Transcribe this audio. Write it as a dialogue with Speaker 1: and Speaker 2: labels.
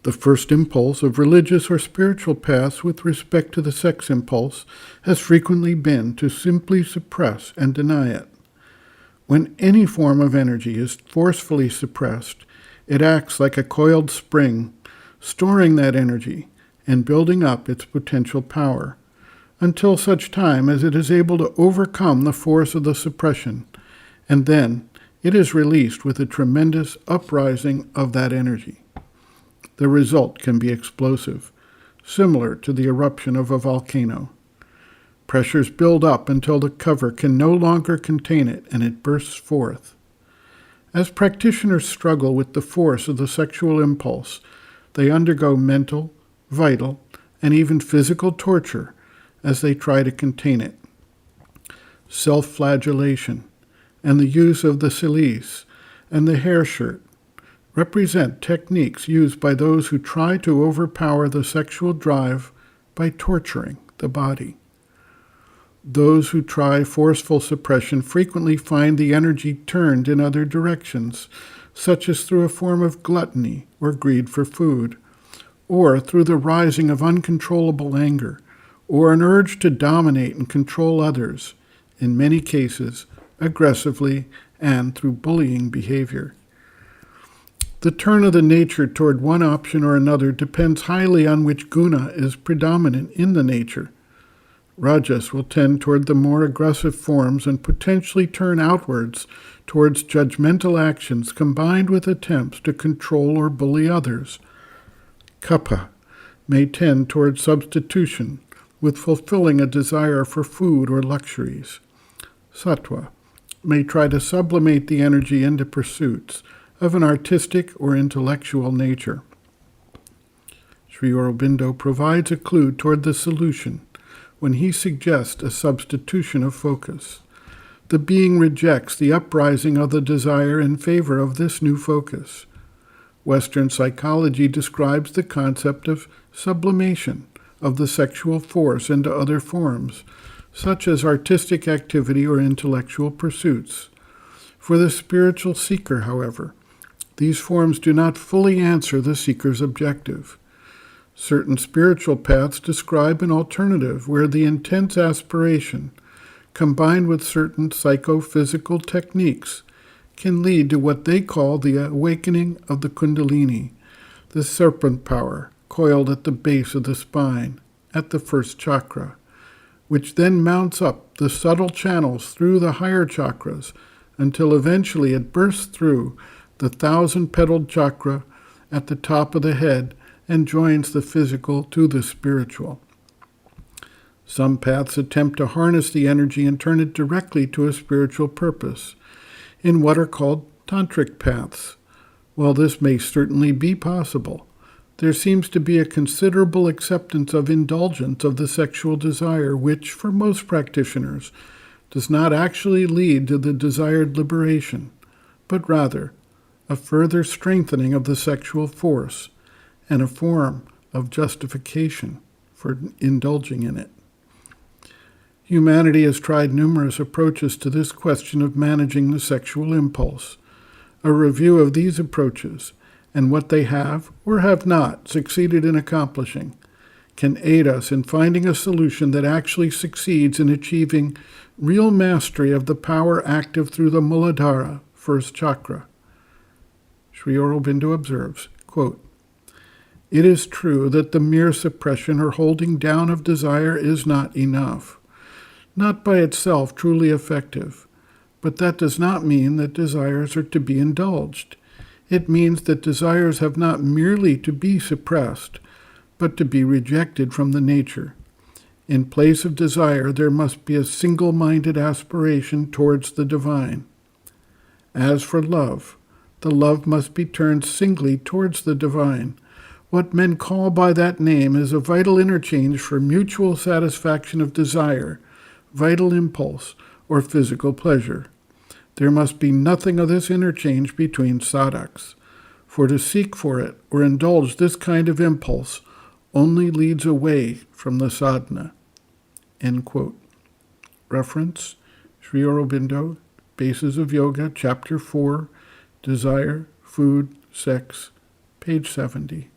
Speaker 1: The first impulse of religious or spiritual paths with respect to the sex impulse has frequently been to simply suppress and deny it. When any form of energy is forcefully suppressed, it acts like a coiled spring, storing that energy and building up its potential power, until such time as it is able to overcome the force of the suppression, and then it is released with a tremendous uprising of that energy. The result can be explosive, similar to the eruption of a volcano. Pressures build up until the cover can no longer contain it, and it bursts forth. As practitioners struggle with the force of the sexual impulse, they undergo mental, vital, and even physical torture as they try to contain it. Self-flagellation and the use of the cilice and the hair shirt represent techniques used by those who try to overpower the sexual drive by torturing the body. Those who try forceful suppression frequently find the energy turned in other directions, such as through a form of gluttony or greed for food, or through the rising of uncontrollable anger, or an urge to dominate and control others, in many cases aggressively and through bullying behavior. The turn of the nature toward one option or another depends highly on which guna is predominant in the nature. Rajas will tend toward the more aggressive forms and potentially turn outwards towards judgmental actions combined with attempts to control or bully others. Kapha may tend toward substitution, with fulfilling a desire for food or luxuries. Sattva may try to sublimate the energy into pursuits of an artistic or intellectual nature. Sri Aurobindo provides a clue toward the solution when he suggests a substitution of focus. The being rejects the uprising of the desire in favor of this new focus. Western psychology describes the concept of sublimation of the sexual force into other forms, such as artistic activity or intellectual pursuits. For the spiritual seeker, however, these forms do not fully answer the seeker's objective. Certain spiritual paths describe an alternative where the intense aspiration, combined with certain psychophysical techniques, can lead to what they call the awakening of the Kundalini, the serpent power coiled at the base of the spine, at the first chakra, which then mounts up the subtle channels through the higher chakras until eventually it bursts through the 1,000-petaled chakra at the top of the head and joins the physical to the spiritual. Some paths attempt to harness the energy and turn it directly to a spiritual purpose, in what are called tantric paths. While this may certainly be possible, there seems to be a considerable acceptance of indulgence of the sexual desire, which, for most practitioners, does not actually lead to the desired liberation, but rather a further strengthening of the sexual force and a form of justification for indulging in it. Humanity has tried numerous approaches to this question of managing the sexual impulse. A review of these approaches and what they have or have not succeeded in accomplishing can aid us in finding a solution that actually succeeds in achieving real mastery of the power active through the Muladhara, first chakra. Sri Aurobindo observes, quote, "It is true that the mere suppression or holding down of desire is not enough, not by itself truly effective, but that does not mean that desires are to be indulged. It means that desires have not merely to be suppressed, but to be rejected from the nature. In place of desire, there must be a single-minded aspiration towards the divine. As for love, the love must be turned singly towards the divine. What men call by that name is a vital interchange for mutual satisfaction of desire, vital impulse, or physical pleasure. There must be nothing of this interchange between sadhaks, for to seek for it or indulge this kind of impulse only leads away from the sadhana." End quote. Reference, Sri Aurobindo, Bases of Yoga, Chapter 4, Desire, Food, Sex, page 70.